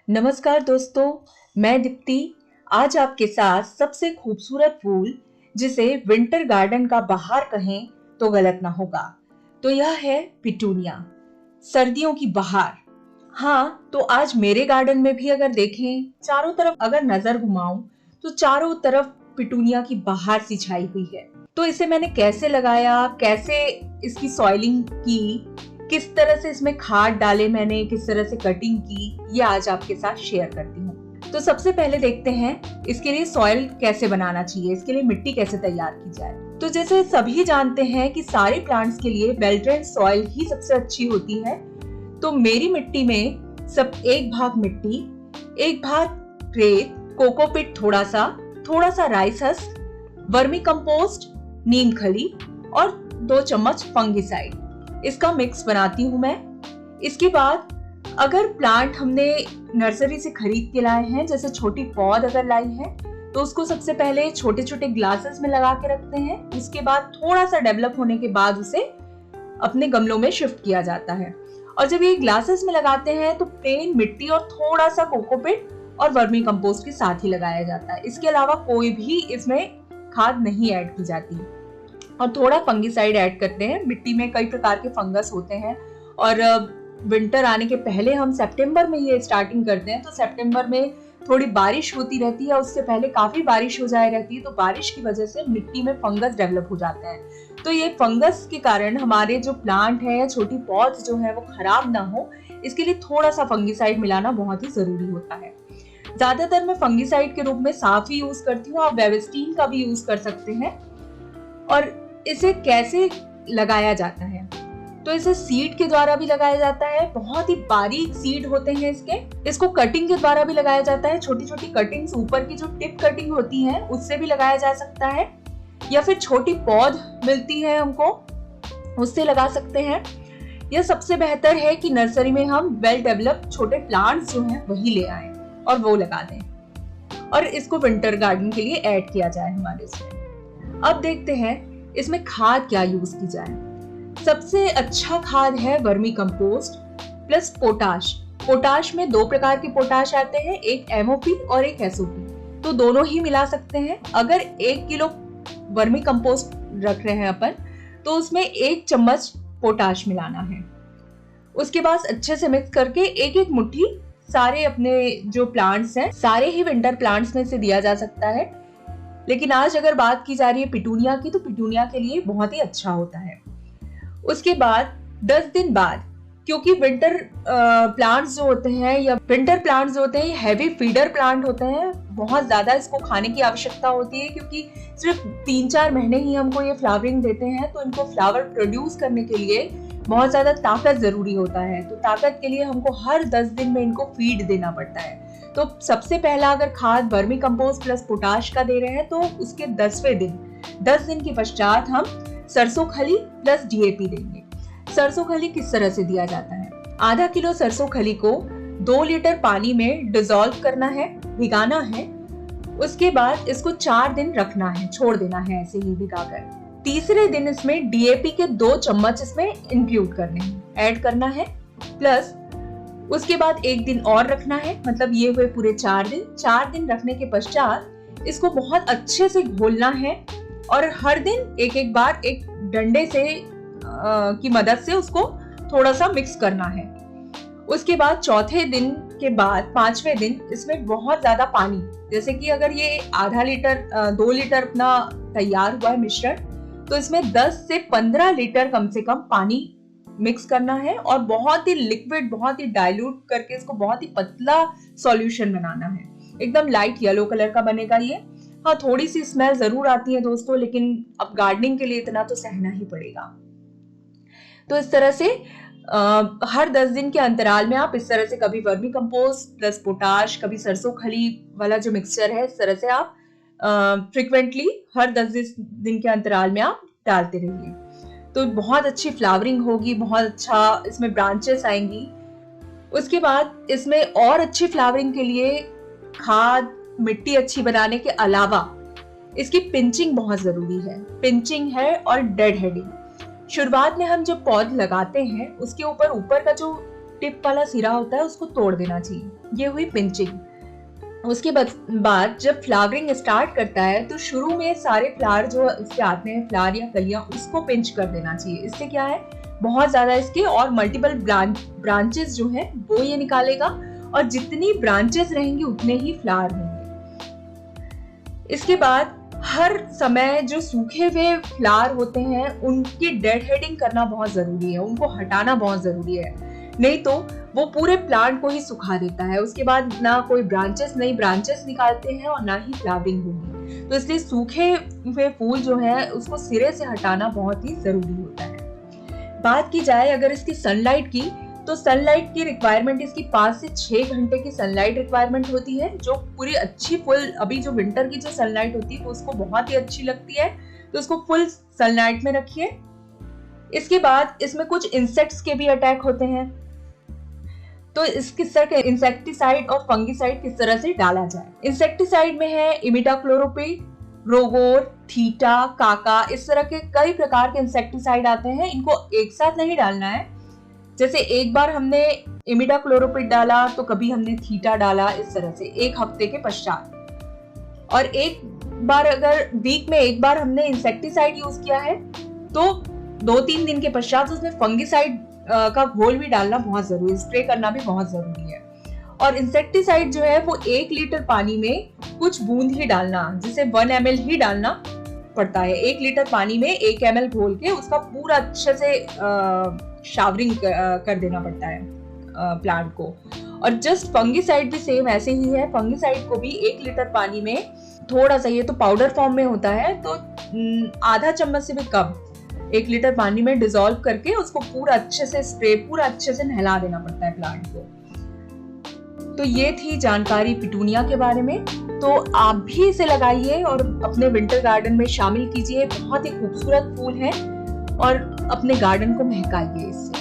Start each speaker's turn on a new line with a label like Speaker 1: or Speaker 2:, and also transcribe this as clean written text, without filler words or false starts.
Speaker 1: नमस्कार दोस्तों, मैं दीप्ति आज आपके साथ सबसे खूबसूरत फूल जिसे विंटर गार्डन का बहार कहें तो गलत ना होगा। तो यह है पिटूनिया, सर्दियों की बहार। हाँ, तो आज मेरे गार्डन में भी अगर देखें, चारों तरफ अगर नजर घुमाऊं तो चारों तरफ पिटूनिया की बहार सी छाई हुई है। तो इसे मैंने कैसे लगाया, कैसे इसकी सॉइलिंग की, किस तरह से इसमें खाद डाले मैंने, किस तरह से कटिंग की, ये आज आपके साथ शेयर करती हूँ। तो सबसे पहले देखते हैं इसके लिए सॉइल कैसे बनाना चाहिए, इसके लिए मिट्टी कैसे तैयार की जाए। तो जैसे सभी जानते हैं कि सारे प्लांट्स के लिए वेल ड्रेन्ड सॉइल ही सबसे अच्छी होती है। तो मेरी मिट्टी में सब एक भाग मिट्टी, एक भाग रेत, कोकोपीट थोड़ा सा राइस हस्क, वर्मी कंपोस्ट, नीम खली और 2 चम्मच फंगिसाइड, इसका मिक्स बनाती हूँ मैं। इसके बाद अगर प्लांट हमने नर्सरी से खरीद के लाए हैं, जैसे छोटी पौध अगर लाई है, तो उसको सबसे पहले छोटे छोटे ग्लासेस में लगा के रखते हैं। उसके बाद थोड़ा सा डेवलप होने के बाद उसे अपने गमलों में शिफ्ट किया जाता है। और जब ये ग्लासेस में लगाते हैं तो प्लेन मिट्टी और थोड़ा सा कोकोपीट और वर्मी कंपोस्ट के साथ ही लगाया जाता है। इसके अलावा कोई भी इसमें खाद नहीं ऐड की जाती। और थोड़ा फंगिसाइड ऐड करते हैं। मिट्टी में कई प्रकार के फंगस होते हैं और विंटर आने के पहले हम सितंबर में ये स्टार्टिंग करते हैं। तो सितंबर में थोड़ी बारिश होती रहती है, उससे पहले काफी बारिश हो जाए रहती है, तो बारिश की वजह से मिट्टी में फंगस डेवलप हो जाते हैं। तो ये फंगस के कारण हमारे जो प्लांट है या छोटी पौध जो है वो खराब ना हो, इसके लिए थोड़ा सा फंगिसाइड मिलाना बहुत ही जरूरी होता है। ज्यादातर मैं फंगिसाइड के रूप में साफ ही यूज करती हूँ, आप वेविस्टीन का भी यूज कर सकते हैं। और इसे कैसे लगाया जाता है, तो इसे सीड के द्वारा भी लगाया जाता है। बहुत ही बारीक सीड होते हैं इसको कटिंग के द्वारा भी लगाया जाता है। छोटी छोटी कटिंग्स, ऊपर की जो टिप कटिंग होती है उससे भी लगाया जा सकता है, या फिर छोटी पौध मिलती है हमको, उससे लगा सकते हैं। यह सबसे बेहतर है कि नर्सरी में हम वेल डेवलप्ड छोटे प्लांट्स जो हैं वही ले आएं और वो लगा दें और इसको विंटर गार्डन के लिए ऐड किया जाए हमारे इसमें। अब देखते हैं इसमें खाद क्या यूज की जाए। सबसे अच्छा खाद है vermi compost plus potash. Potash में 2 प्रकार के पोटाश आते हैं, एक MOP और एक SOP, तो दोनों ही मिला सकते हैं। अगर 1 किलो वर्मी कंपोस्ट रख रहे हैं अपन, तो उसमें 1 चम्मच पोटाश मिलाना है। उसके बाद अच्छे से मिक्स करके एक एक मुट्ठी सारे अपने जो प्लांट्स हैं, सारे ही विंटर प्लांट्स में से दिया जा सकता है। लेकिन आज अगर बात की जा रही है पिटूनिया की, तो पिटूनिया के लिए बहुत ही अच्छा होता है। उसके बाद 10 दिन बाद, क्योंकि विंटर प्लांट्स जो होते हैं ये हैवी फीडर प्लांट होते हैं, बहुत ज्यादा इसको खाने की आवश्यकता होती है, क्योंकि सिर्फ 3-4 महीने ही हमको ये फ्लावरिंग देते हैं। तो इनको फ्लावर प्रोड्यूस करने के लिए बहुत ज्यादा ताकत जरूरी होता है। तो ताकत के लिए हमको हर 10 दिन में इनको फीड देना पड़ता है। तो सबसे पहला अगर खाद वर्मी कंपोस्ट प्लस पोटाश का दे रहे हैं, तो उसके 10 दिन के पश्चात हम सरसों खली प्लस DAP देंगे। सरसों खली किस तरह से दिया जाता है, आधा किलो सरसों खली को 2 लीटर पानी में डिसॉल्व करना है, भिगाना है। उसके बाद इसको 4 दिन रखना है, छोड़ देना है ऐसे ही भिगाकर। तीसरे दिन इसमें DAP के 2 चम्मच इसमें इंक्लूड करने हैं, ऐड करना है। प्लस उसके बाद 1 दिन और रखना है, मतलब ये हुए पूरे 4 दिन। 4 दिन रखने के पश्चात इसको बहुत अच्छे से घोलना है और हर दिन एक बार एक डंडे से की मदद से उसको थोड़ा सा मिक्स करना है। उसके बाद चौथे दिन के बाद 5वें दिन इसमें बहुत ज्यादा पानी, जैसे कि अगर ये आधा लीटर 2 लीटर अपना तैयार हुआ है मिश्रण, तो इसमें 10 से 15 लीटर कम से कम पानी मिक्स करना है और बहुत ही लिक्विड, बहुत ही डाइल्यूट करके इसको बहुत ही पतला सॉल्यूशन बनाना है। एकदम लाइट येलो कलर का बनेगा ये। हाँ, थोड़ी सी स्मेल जरूर आती है दोस्तों, लेकिन अब गार्डनिंग के लिए इतना तो सहना ही पड़ेगा। तो इस तरह से हर 10 दिन के अंतराल में आप इस तरह से कभी वर्मी कंपोस्ट प्लस पोटाश, कभी सरसों खली वाला जो मिक्सचर है, इस तरह से आप फ्रिक्वेंटली हर 10 दिन के अंतराल में आप डालते रहिए। तो बहुत अच्छी फ्लावरिंग होगी, बहुत अच्छा इसमें ब्रांचेस आएंगी। उसके बाद इसमें और अच्छी फ्लावरिंग के लिए खाद, मिट्टी अच्छी बनाने के अलावा इसकी पिंचिंग बहुत जरूरी है। पिंचिंग है और डेड हेडिंग। शुरुआत में हम जब पौध लगाते हैं उसके ऊपर का जो टिप वाला सिरा होता है उसको तोड़ देना चाहिए। ये हुई पिंचिंग। उसके बाद जब फ्लावरिंग स्टार्ट करता है तो शुरू में सारे फ्लावर जो उसके आते हैं, फ्लावर या कलियां, उसको पिंच कर देना चाहिए। इससे क्या है, बहुत ज्यादा इसके और मल्टीपल ब्रांचेस जो है वो ये निकालेगा, और जितनी ब्रांचेस रहेंगी उतने ही फ्लावर होंगे। इसके बाद हर समय जो सूखे हुए फ्लावर होते हैं उनकी डेड हेडिंग करना बहुत जरूरी है, उनको हटाना बहुत जरूरी है, नहीं तो वो पूरे प्लांट को ही सुखा देता है। उसके बाद ना कोई नई ब्रांचेस निकालते हैं और ना ही फ्लावरिंग होगी। तो इसलिए सूखे हुए फूल जो है उसको सिरे से हटाना बहुत ही जरूरी होता है। बात की जाए अगर इसकी सनलाइट की, तो सनलाइट की रिक्वायरमेंट इसकी 5 से 6 घंटे की सनलाइट रिक्वायरमेंट होती है, जो पूरी अच्छी फुल, अभी जो विंटर की जो सनलाइट होती है वो उसको बहुत ही अच्छी लगती है, तो उसको फुल सनलाइट में रखिए। इसके बाद इसमें कुछ इंसेक्ट्स के भी अटैक होते हैं, तो इसके इंसेक्टिसाइड और फंगिसाइड किस तरह से डाला जाए। इंसेक्टिसाइड में है इमिडाक्लोरोपिड, रोगोर, थीटा, काका, इस तरह के कई प्रकार के इंसेक्टिसाइड आते हैं। इनको एक साथ नहीं डालना है, जैसे एक बार हमने इमिडाक्लोरोपिड डाला तो कभी हमने थीटा डाला, इस तरह से एक हफ्ते के पश्चात। और एक बार अगर वीक में एक बार हमने इंसेक्टिसाइड यूज किया है तो 2-3 दिन के पश्चात उसमें फंगिसाइड का घोल भी डालना बहुत जरूरी है, स्प्रे करना भी बहुत जरूरी है। और इंसेक्टिसाइड जो है वो 1 लीटर पानी में कुछ बूंद ही डालना, जिसे 1 ml ही डालना पड़ता है। 1 लीटर पानी में 1 ml घोल के उसका पूरा अच्छे से शावरिंग कर देना पड़ता है प्लांट को। और जस्ट फंगिसाइड भी सेम ऐसे ही है। फंगिसाइड को भी 1 लीटर पानी में थोड़ा सा, ये तो पाउडर फॉर्म में होता है, तो आधा चम्मच से भी कम 1 लीटर पानी में डिसॉल्व करके उसको पूरा अच्छे से स्प्रे, पूरा अच्छे से नहला देना पड़ता है प्लांट को। तो ये थी जानकारी पिटूनिया के बारे में। तो आप भी इसे लगाइए और अपने विंटर गार्डन में शामिल कीजिए। बहुत ही खूबसूरत फूल है और अपने गार्डन को महकाइए इससे।